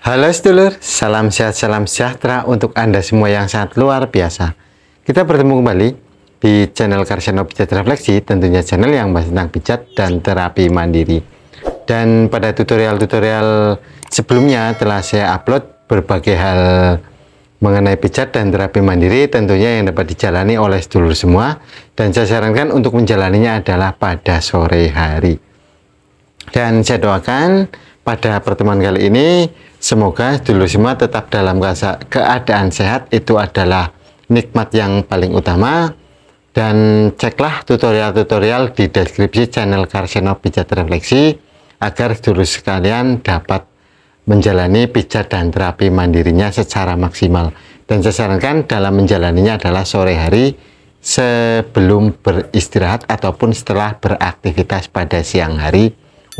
Halo sedulur, salam sehat, salam sejahtera untuk Anda semua yang sangat luar biasa. Kita bertemu kembali di channel Karseno Pijat Refleksi, tentunya channel yang bahas tentang pijat dan terapi mandiri. Dan pada tutorial-tutorial sebelumnya telah saya upload berbagai hal mengenai pijat dan terapi mandiri, tentunya yang dapat dijalani oleh sedulur semua. Dan saya sarankan untuk menjalaninya adalah pada sore hari. Dan saya doakan pada pertemuan kali ini semoga dulu semua tetap dalam keadaan sehat, itu adalah nikmat yang paling utama. Dan ceklah tutorial-tutorial di deskripsi channel Karseno Pijat Refleksi agar dulu sekalian dapat menjalani pijat dan terapi mandirinya secara maksimal. Dan saya sarankan dalam menjalaninya adalah sore hari sebelum beristirahat ataupun setelah beraktivitas pada siang hari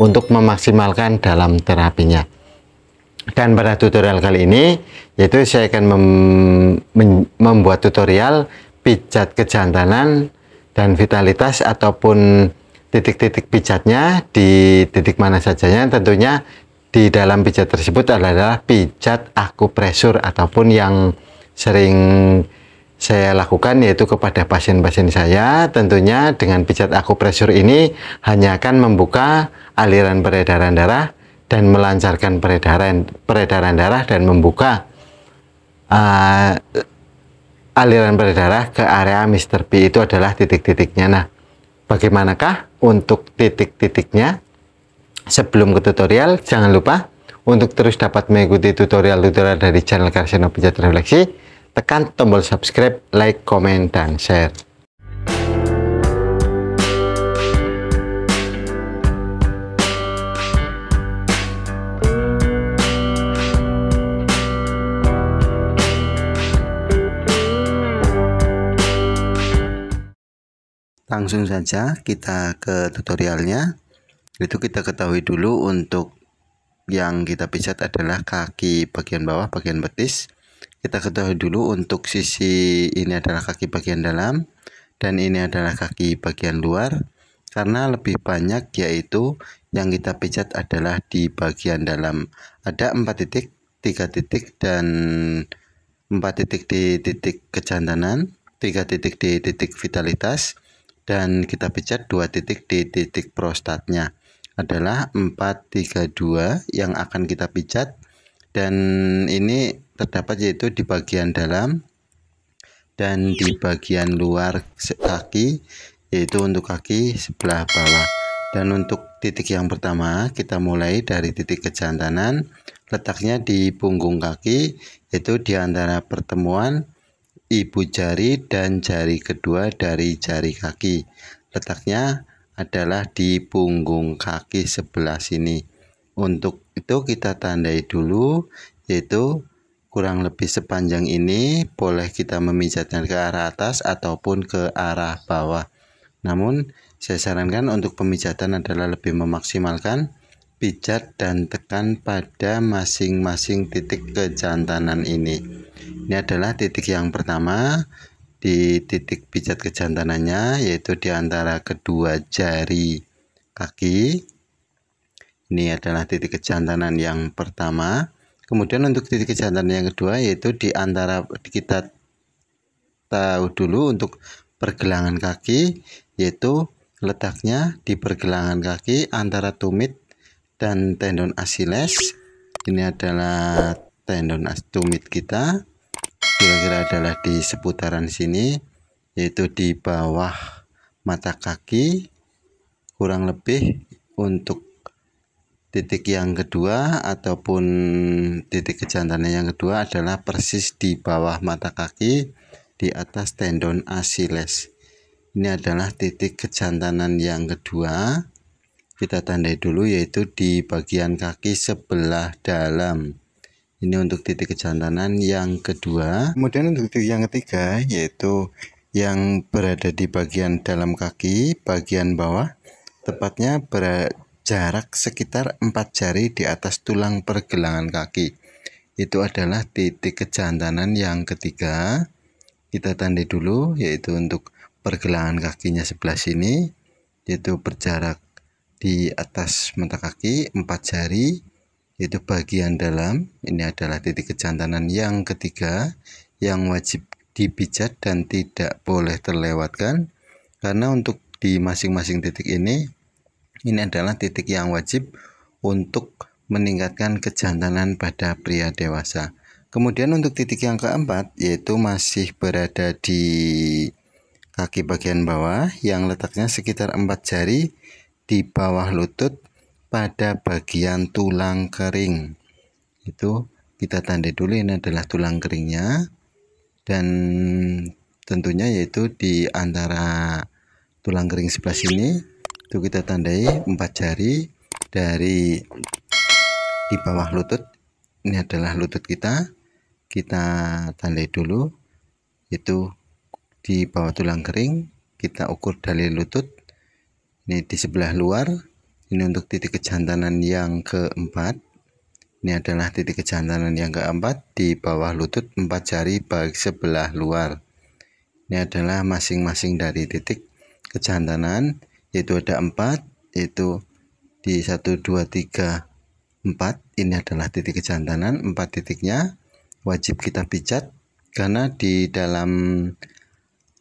untuk memaksimalkan dalam terapinya. Dan pada tutorial kali ini yaitu saya akan membuat tutorial pijat kejantanan dan vitalitas ataupun titik-titik pijatnya di titik mana sajanya. Tentunya di dalam pijat tersebut adalah pijat akupresur ataupun yang sering saya lakukan yaitu kepada pasien-pasien saya. Tentunya dengan pijat akupresur ini hanya akan membuka aliran peredaran darah dan melancarkan peredaran darah dan membuka aliran peredaran ke area Mr. P. Itu adalah titik-titiknya. Nah, bagaimanakah untuk titik-titiknya? Sebelum ke tutorial, jangan lupa untuk terus dapat mengikuti tutorial-tutorial dari channel Karseno Pijat Refleksi. Tekan tombol subscribe, like, komen, dan share. Langsung saja kita ke tutorialnya. Itu kita ketahui dulu untuk yang kita pijat adalah kaki bagian bawah, bagian betis. Kita ketahui dulu untuk sisi ini adalah kaki bagian dalam dan ini adalah kaki bagian luar. Karena lebih banyak yaitu yang kita pijat adalah di bagian dalam. Ada 4 titik, 3 titik dan 4 titik di titik kejantanan, 3 titik di titik vitalitas, dan kita pijat 2 titik di titik prostatnya. Adalah 432 yang akan kita pijat. Dan ini terdapat yaitu di bagian dalam dan di bagian luar kaki, yaitu untuk kaki sebelah bawah. Dan untuk titik yang pertama kita mulai dari titik kejantanan, letaknya di punggung kaki, yaitu di antara pertemuan ibu jari dan jari kedua dari jari kaki. Letaknya adalah di punggung kaki sebelah sini. Untuk itu kita tandai dulu, yaitu kurang lebih sepanjang ini. Boleh kita memijatnya ke arah atas ataupun ke arah bawah. Namun saya sarankan untuk pemijatan adalah lebih memaksimalkan pijat dan tekan pada masing-masing titik kejantanan ini. Ini adalah titik yang pertama, di titik pijat kejantanannya yaitu di antara kedua jari kaki. Ini adalah titik kejantanan yang pertama. Kemudian untuk titik kejantanan yang kedua yaitu di antara, kita tahu dulu untuk pergelangan kaki, yaitu letaknya di pergelangan kaki antara tumit dan tendon Achilles. Ini adalah tendon tumit kita, kira-kira adalah di seputaran sini, yaitu di bawah mata kaki kurang lebih. Untuk titik yang kedua ataupun titik kejantanan yang kedua adalah persis di bawah mata kaki di atas tendon Achilles. Ini adalah titik kejantanan yang kedua. Kita tandai dulu yaitu di bagian kaki sebelah dalam. Ini untuk titik kejantanan yang kedua. Kemudian untuk titik yang ketiga yaitu yang berada di bagian dalam kaki bagian bawah, tepatnya jarak sekitar 4 jari di atas tulang pergelangan kaki. Itu adalah titik kejantanan yang ketiga. Kita tandai dulu yaitu untuk pergelangan kakinya sebelah sini, yaitu berjarak di atas mata kaki 4 jari. yaitu bagian dalam. Ini adalah titik kejantanan yang ketiga yang wajib dipijat dan tidak boleh terlewatkan, karena untuk di masing-masing titik ini adalah titik yang wajib untuk meningkatkan kejantanan pada pria dewasa. Kemudian untuk titik yang keempat yaitu masih berada di kaki bagian bawah yang letaknya sekitar 4 jari di bawah lutut pada bagian tulang kering. Itu kita tandai dulu, ini adalah tulang keringnya, dan tentunya yaitu di antara tulang kering sebelah sini itu kita tandai 4 jari dari di bawah lutut. Ini adalah lutut kita tandai dulu, itu di bawah tulang kering kita ukur dari lutut. Ini di sebelah luar, ini untuk titik kejantanan yang keempat. Ini adalah titik kejantanan yang keempat di bawah lutut 4 jari baik sebelah luar. Ini adalah masing-masing dari titik kejantanan, yaitu ada 4, yaitu di 1, 2, 3, 4. Ini adalah titik kejantanan. 4 titiknya wajib kita pijat, karena di dalam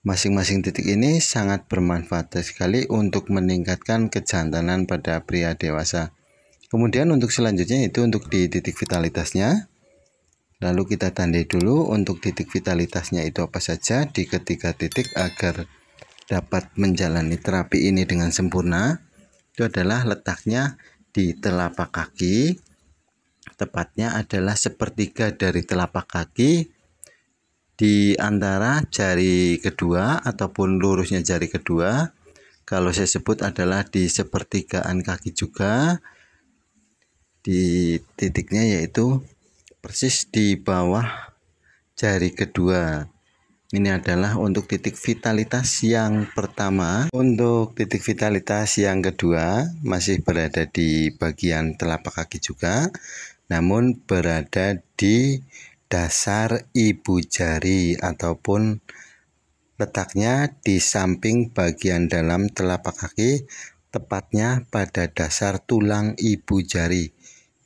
masing-masing titik ini sangat bermanfaat sekali untuk meningkatkan kejantanan pada pria dewasa. Kemudian untuk selanjutnya itu untuk di titik vitalitasnya. Lalu kita tandai dulu untuk titik vitalitasnya itu apa saja di ketiga titik agar dapat menjalani terapi ini dengan sempurna. Itu adalah letaknya di telapak kaki, tepatnya adalah sepertiga dari telapak kaki di antara jari kedua ataupun lurusnya jari kedua. Kalau saya sebut adalah di sepertigaan kaki juga, di titiknya yaitu persis di bawah jari kedua. Ini adalah untuk titik vitalitas yang pertama. Untuk titik vitalitas yang kedua masih berada di bagian telapak kaki juga, namun berada di dasar ibu jari ataupun letaknya di samping bagian dalam telapak kaki, tepatnya pada dasar tulang ibu jari.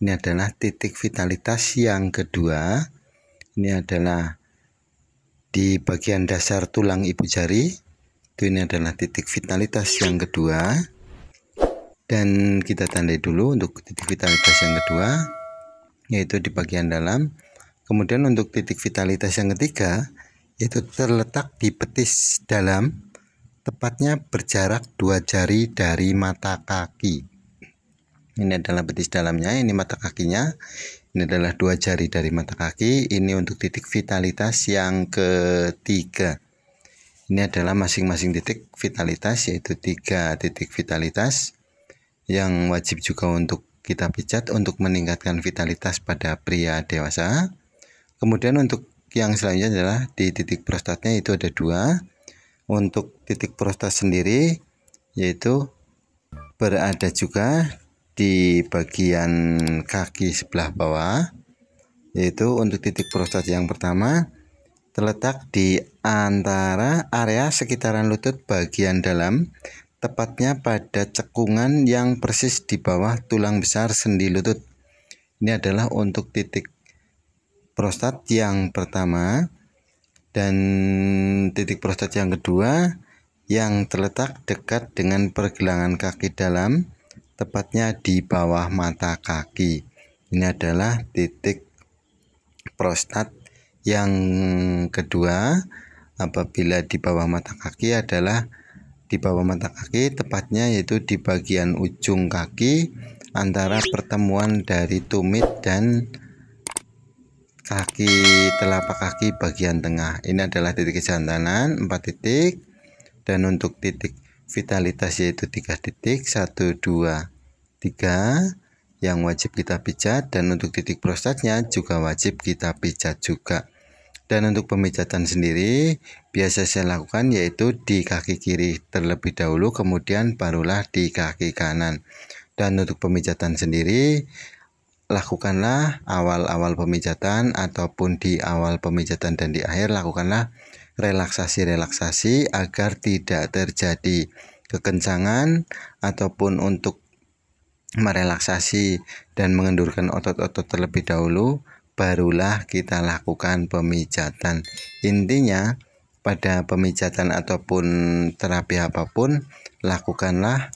Ini adalah titik vitalitas yang kedua. Ini adalah di bagian dasar tulang ibu jari. Ini adalah titik vitalitas yang kedua, dan kita tandai dulu untuk titik vitalitas yang kedua, yaitu di bagian dalam. Kemudian untuk titik vitalitas yang ketiga yaitu terletak di betis dalam, tepatnya berjarak 2 jari dari mata kaki. Ini adalah betis dalamnya, ini mata kakinya. Ini adalah 2 jari dari mata kaki. Ini untuk titik vitalitas yang ketiga. Ini adalah masing-masing titik vitalitas, yaitu 3 titik vitalitas yang wajib juga untuk kita pijat untuk meningkatkan vitalitas pada pria dewasa. Kemudian untuk yang selanjutnya adalah di titik prostatnya, itu ada 2. Untuk titik prostat sendiri yaitu berada juga di bagian kaki sebelah bawah, yaitu untuk titik prostat yang pertama terletak di antara area sekitaran lutut bagian dalam, tepatnya pada cekungan yang persis di bawah tulang besar sendi lutut. Ini adalah untuk titik prostat yang pertama. Dan titik prostat yang kedua yang terletak dekat dengan pergelangan kaki dalam, tepatnya di bawah mata kaki. Ini adalah titik prostat yang kedua. Apabila di bawah mata kaki adalah di bawah mata kaki, tepatnya yaitu di bagian ujung kaki antara pertemuan dari tumit dan kaki telapak kaki bagian tengah. Ini adalah titik kejantanan 4 titik, dan untuk titik vitalitas yaitu 3 titik, 1, 2, 3 yang wajib kita pijat, dan untuk titik prostatnya juga wajib kita pijat juga. Dan untuk pemijatan sendiri biasa saya lakukan yaitu di kaki kiri terlebih dahulu, kemudian barulah di kaki kanan. Dan untuk pemijatan sendiri lakukanlah awal-awal pemijatan ataupun di awal pemijatan dan di akhir lakukanlah relaksasi-relaksasi agar tidak terjadi kekencangan ataupun untuk merelaksasi dan mengendurkan otot-otot terlebih dahulu, barulah kita lakukan pemijatan. Intinya pada pemijatan ataupun terapi apapun, lakukanlah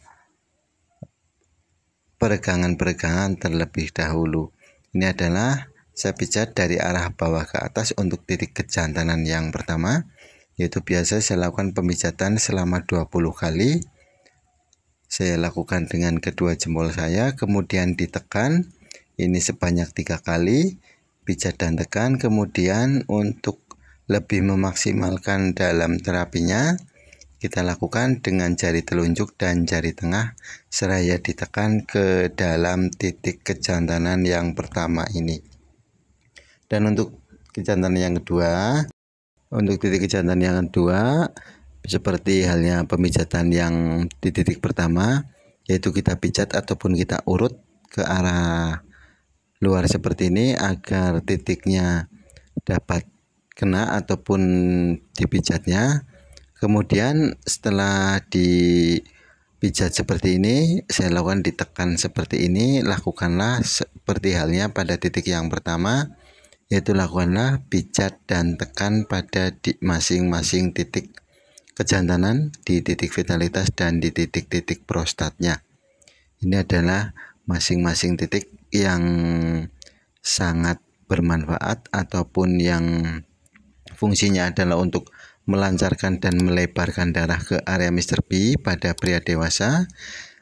peregangan-peregangan terlebih dahulu. Ini adalah saya pijat dari arah bawah ke atas untuk titik kejantanan yang pertama, yaitu biasa saya lakukan pemijatan selama 20 kali. Saya lakukan dengan kedua jempol saya, kemudian ditekan ini sebanyak 3 kali, pijat dan tekan. Kemudian untuk lebih memaksimalkan dalam terapinya, kita lakukan dengan jari telunjuk dan jari tengah seraya ditekan ke dalam titik kejantanan yang pertama ini. Dan untuk kejantanan yang kedua, untuk titik kejantanan yang kedua, seperti halnya pemijatan yang di titik pertama, yaitu kita pijat ataupun kita urut ke arah luar seperti ini agar titiknya dapat kena ataupun dipijatnya. Kemudian setelah dipijat seperti ini, saya lakukan ditekan seperti ini. Lakukanlah seperti halnya pada titik yang pertama, yaitu lakukanlah pijat dan tekan pada di masing-masing titik kejantanan, di titik vitalitas dan di titik-titik prostatnya. Ini adalah masing-masing titik yang sangat bermanfaat ataupun yang fungsinya adalah untuk melancarkan dan melebarkan darah ke area Mr. P pada pria dewasa.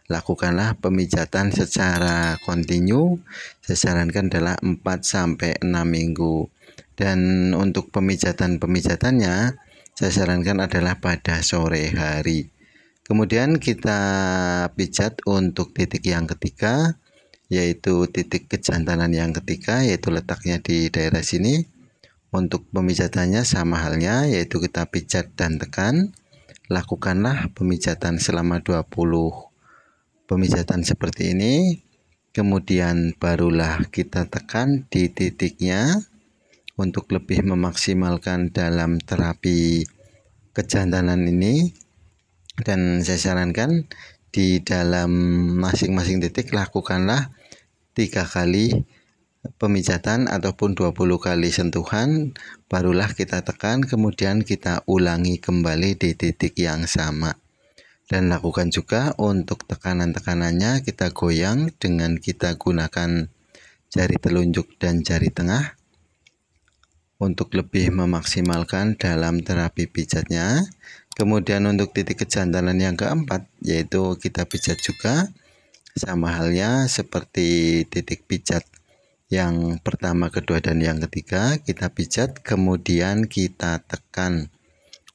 Lakukanlah pemijatan secara kontinu. Saya sarankan adalah 4-6 minggu. Dan untuk pemijatan-pemijatannya saya sarankan adalah pada sore hari. Kemudian kita pijat untuk titik yang ketiga, yaitu titik kejantanan yang ketiga, yaitu letaknya di daerah sini. Untuk pemijatannya sama halnya, yaitu kita pijat dan tekan. Lakukanlah pemijatan selama 20 pemijatan seperti ini. Kemudian barulah kita tekan di titiknya untuk lebih memaksimalkan dalam terapi kejantanan ini. Dan saya sarankan di dalam masing-masing titik lakukanlah 3 kali pemijatan ataupun 20 kali sentuhan, barulah kita tekan, kemudian kita ulangi kembali di titik yang sama. Dan lakukan juga untuk tekanan-tekanannya, kita goyang dengan kita gunakan jari telunjuk dan jari tengah untuk lebih memaksimalkan dalam terapi pijatnya. Kemudian untuk titik kejantanan yang keempat, yaitu kita pijat juga sama halnya seperti titik pijat yang pertama, kedua, dan yang ketiga. Kita pijat kemudian kita tekan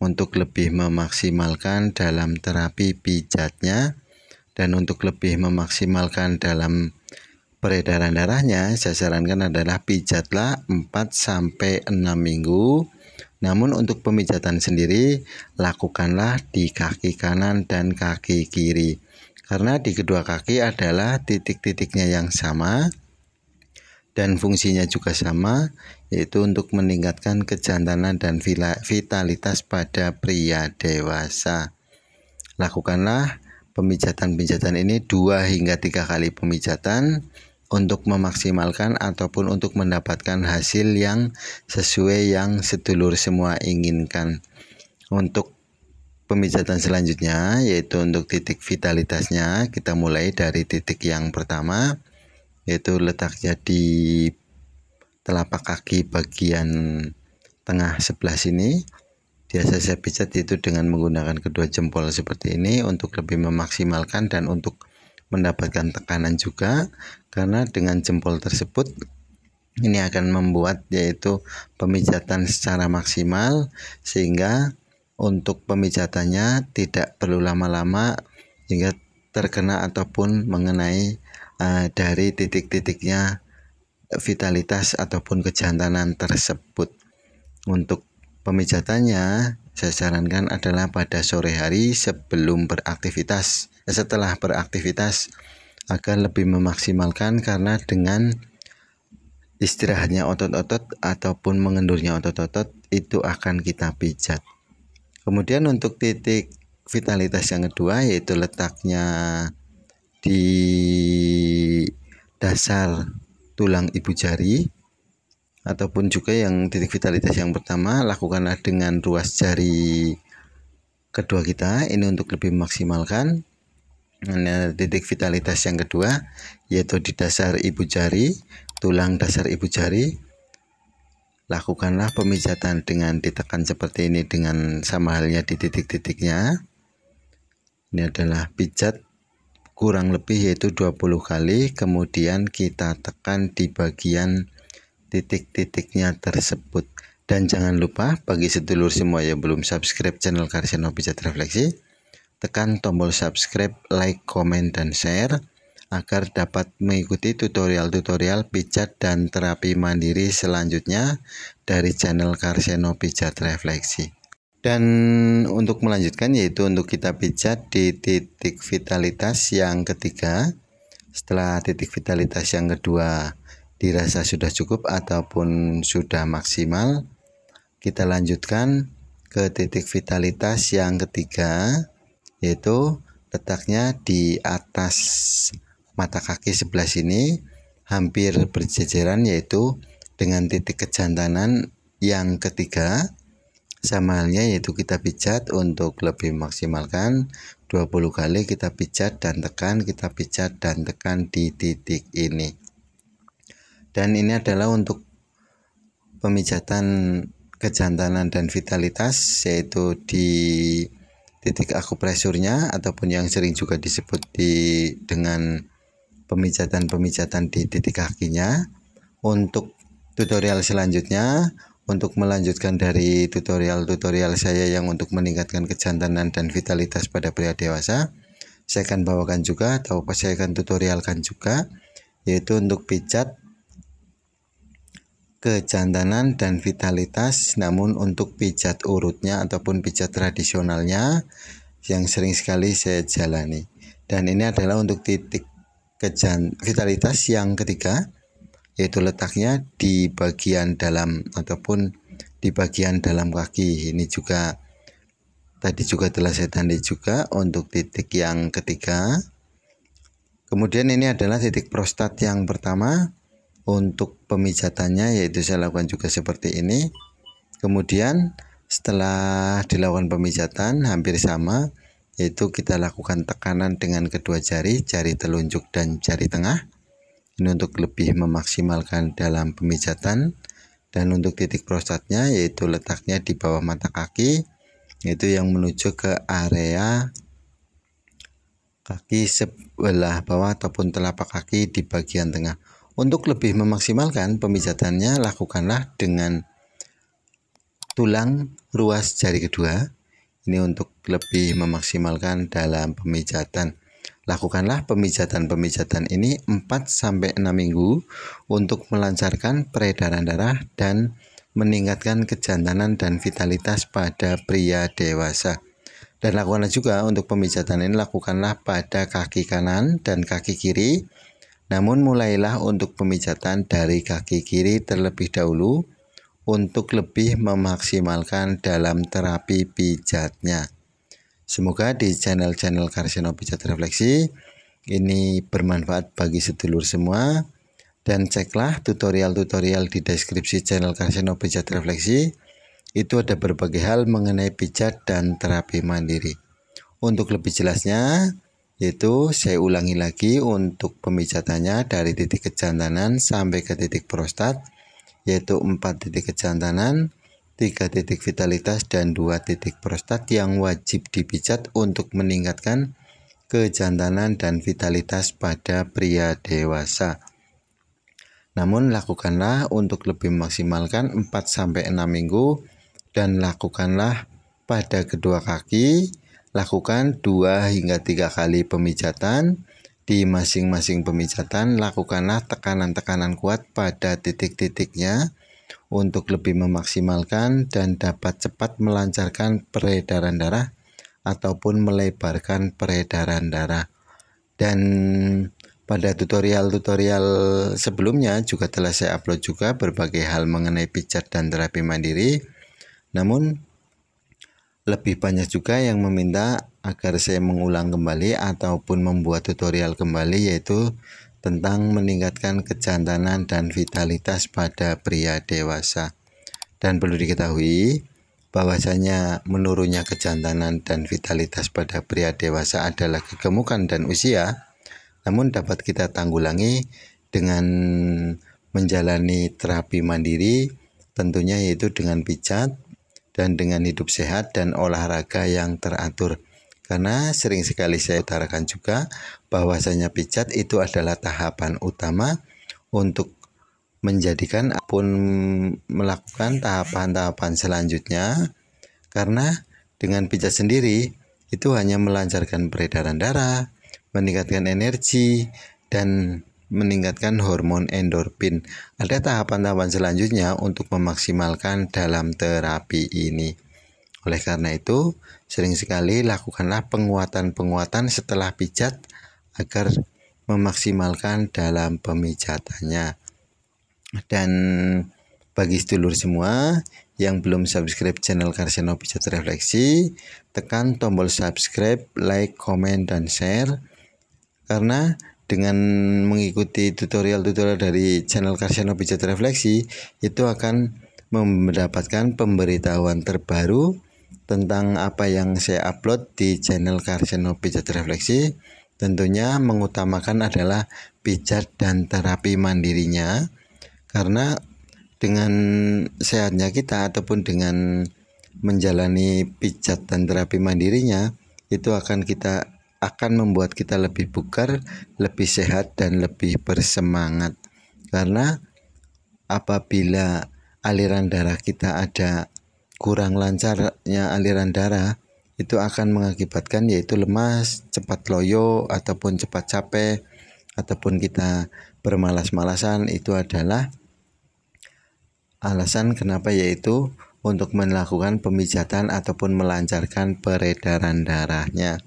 untuk lebih memaksimalkan dalam terapi pijatnya. Dan untuk lebih memaksimalkan dalam peredaran darahnya, saya sarankan adalah pijatlah 4-6 minggu. Namun untuk pemijatan sendiri lakukanlah di kaki kanan dan kaki kiri, karena di kedua kaki adalah titik-titiknya yang sama dan fungsinya juga sama, yaitu untuk meningkatkan kejantanan dan vitalitas pada pria dewasa. Lakukanlah pemijatan-pemijatan ini 2 hingga 3 kali pemijatan untuk memaksimalkan ataupun untuk mendapatkan hasil yang sesuai yang sedulur semua inginkan. Untuk pemijatan selanjutnya, yaitu untuk titik vitalitasnya, kita mulai dari titik yang pertama, yaitu letaknya di telapak kaki bagian tengah sebelah sini. Biasa saya pijat itu dengan menggunakan kedua jempol seperti ini untuk lebih memaksimalkan dan untuk mendapatkan tekanan juga, karena dengan jempol tersebut ini akan membuat yaitu pemijatan secara maksimal, sehingga untuk pemijatannya tidak perlu lama-lama hingga terkena ataupun mengenai dari titik-titiknya vitalitas ataupun kejantanan tersebut. Untuk pemijatannya saya sarankan adalah pada sore hari sebelum beraktivitas, setelah beraktivitas, agar lebih memaksimalkan, karena dengan istirahatnya otot-otot ataupun mengendurnya otot-otot itu akan kita pijat. Kemudian untuk titik vitalitas yang kedua, yaitu letaknya di dasar tulang ibu jari, ataupun juga yang titik vitalitas yang pertama lakukanlah dengan ruas jari kedua kita ini untuk lebih memaksimalkan. Nah, titik vitalitas yang kedua yaitu di dasar ibu jari, tulang dasar ibu jari. Lakukanlah pemijatan dengan ditekan seperti ini dengan sama halnya di titik-titiknya. Ini adalah pijat kurang lebih yaitu 20 kali, kemudian kita tekan di bagian titik-titiknya tersebut. Dan jangan lupa bagi sedulur semua yang belum subscribe channel Karseno Pijat Refleksi, tekan tombol subscribe, like, komen, dan share agar dapat mengikuti tutorial-tutorial pijat dan terapi mandiri selanjutnya dari channel Karseno Pijat Refleksi. Dan untuk melanjutkan yaitu untuk kita pijat di titik vitalitas yang ketiga. Setelah titik vitalitas yang kedua dirasa sudah cukup ataupun sudah maksimal, kita lanjutkan ke titik vitalitas yang ketiga, yaitu letaknya di atas mata kaki sebelah sini, hampir berjejeran yaitu dengan titik kejantanan yang ketiga. Sama halnya yaitu kita pijat untuk lebih maksimalkan 20 kali kita pijat dan tekan, kita pijat dan tekan di titik ini. Dan ini adalah untuk pemijatan kejantanan dan vitalitas, yaitu di titik akupresurnya ataupun yang sering juga disebut dengan pemijatan-pemijatan di titik kakinya. Untuk tutorial selanjutnya, untuk melanjutkan dari tutorial-tutorial saya yang untuk meningkatkan kejantanan dan vitalitas pada pria dewasa, saya akan bawakan juga atau saya akan tutorialkan juga, yaitu untuk pijat kejantanan dan vitalitas, namun untuk pijat urutnya ataupun pijat tradisionalnya yang sering sekali saya jalani. Dan ini adalah untuk titik vitalitas yang ketiga, yaitu letaknya di bagian dalam ataupun di bagian dalam kaki. Ini juga tadi juga telah saya tandai juga untuk titik yang ketiga. Kemudian ini adalah titik prostat yang pertama. Untuk pemijatannya yaitu saya lakukan juga seperti ini. Kemudian setelah dilakukan pemijatan hampir sama, yaitu kita lakukan tekanan dengan kedua jari, jari telunjuk dan jari tengah. Ini untuk lebih memaksimalkan dalam pemijatan. Dan untuk titik prostatnya yaitu letaknya di bawah mata kaki, yaitu yang menuju ke area kaki sebelah bawah ataupun telapak kaki di bagian tengah. Untuk lebih memaksimalkan pemijatannya, lakukanlah dengan tulang ruas jari kedua. Ini untuk lebih memaksimalkan dalam pemijatan. Lakukanlah pemijatan-pemijatan ini 4-6 minggu untuk melancarkan peredaran darah dan meningkatkan kejantanan dan vitalitas pada pria dewasa. Dan lakukanlah juga untuk pemijatan ini, lakukanlah pada kaki kanan dan kaki kiri. Namun mulailah untuk pemijatan dari kaki kiri terlebih dahulu untuk lebih memaksimalkan dalam terapi pijatnya. Semoga di channel-channel Karseno Pijat Refleksi ini bermanfaat bagi sedulur semua. Dan ceklah tutorial-tutorial di deskripsi channel Karseno Pijat Refleksi. Itu ada berbagai hal mengenai pijat dan terapi mandiri. Untuk lebih jelasnya, yaitu saya ulangi lagi untuk pemijatannya dari titik kejantanan sampai ke titik prostat, yaitu 4 titik kejantanan, 3 titik vitalitas, dan 2 titik prostat yang wajib dipijat untuk meningkatkan kejantanan dan vitalitas pada pria dewasa. Namun lakukanlah untuk lebih memaksimalkan 4-6 minggu dan lakukanlah pada kedua kaki. Lakukan 2 hingga 3 kali pemijatan. Di masing-masing pemijatan lakukanlah tekanan-tekanan kuat pada titik-titiknya untuk lebih memaksimalkan dan dapat cepat melancarkan peredaran darah ataupun melebarkan peredaran darah. Dan pada tutorial-tutorial sebelumnya juga telah saya upload juga berbagai hal mengenai pijat dan terapi mandiri. Namun lebih banyak juga yang meminta agar saya mengulang kembali ataupun membuat tutorial kembali, yaitu tentang meningkatkan kejantanan dan vitalitas pada pria dewasa. Dan perlu diketahui bahwasanya menurunnya kejantanan dan vitalitas pada pria dewasa adalah kegemukan dan usia, namun dapat kita tanggulangi dengan menjalani terapi mandiri, tentunya yaitu dengan pijat dan dengan hidup sehat dan olahraga yang teratur. Karena sering sekali saya utarakan juga bahwasanya pijat itu adalah tahapan utama untuk menjadikan pun melakukan tahapan-tahapan selanjutnya, karena dengan pijat sendiri itu hanya melancarkan peredaran darah, meningkatkan energi, dan meningkatkan hormon endorfin. Ada tahapan-tahapan selanjutnya untuk memaksimalkan dalam terapi ini. Oleh karena itu, sering sekali lakukanlah penguatan-penguatan setelah pijat agar memaksimalkan dalam pemijatannya. Dan bagi sedulur semua yang belum subscribe channel Karseno Pijat Refleksi, tekan tombol subscribe, like, komen, dan share. Karena dengan mengikuti tutorial-tutorial dari channel Karseno Pijat Refleksi, itu akan mendapatkan pemberitahuan terbaru tentang apa yang saya upload di channel Karseno Pijat Refleksi. Tentunya mengutamakan adalah pijat dan terapi mandirinya, karena dengan sehatnya kita ataupun dengan menjalani pijat dan terapi mandirinya, itu akan membuat kita lebih bugar, lebih sehat, dan lebih bersemangat. Karena apabila aliran darah kita ada kurang lancarnya aliran darah, itu akan mengakibatkan yaitu lemas, cepat loyo, ataupun cepat capek, ataupun kita bermalas-malasan. Itu adalah alasan kenapa, yaitu untuk melakukan pemijatan ataupun melancarkan peredaran darahnya.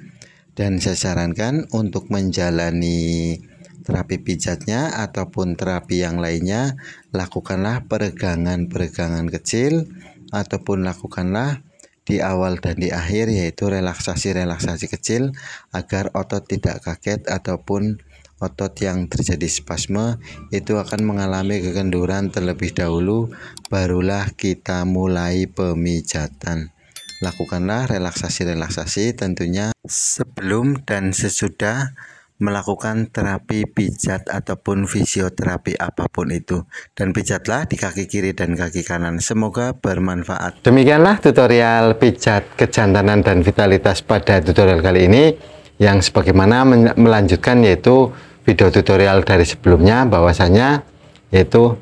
Dan saya sarankan untuk menjalani terapi pijatnya ataupun terapi yang lainnya, lakukanlah peregangan-peregangan kecil, ataupun lakukanlah di awal dan di akhir, yaitu relaksasi-relaksasi kecil agar otot tidak kaget ataupun otot yang terjadi spasme itu akan mengalami kekenduran terlebih dahulu, barulah kita mulai pemijatan. Lakukanlah relaksasi-relaksasi tentunya sebelum dan sesudah melakukan terapi pijat ataupun fisioterapi apapun itu, dan pijatlah di kaki kiri dan kaki kanan. Semoga bermanfaat. Demikianlah tutorial pijat kejantanan dan vitalitas pada tutorial kali ini, yang sebagaimana melanjutkan yaitu video tutorial dari sebelumnya, bahwasanya yaitu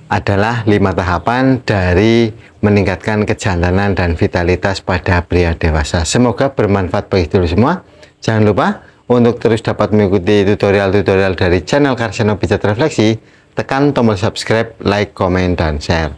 adalah 5 tahapan dari meningkatkan kejantanan dan vitalitas pada pria dewasa. Semoga bermanfaat bagi dulu semua. Jangan lupa untuk terus dapat mengikuti tutorial-tutorial dari channel Karseno Pijat Refleksi, tekan tombol subscribe, like, komen, dan share.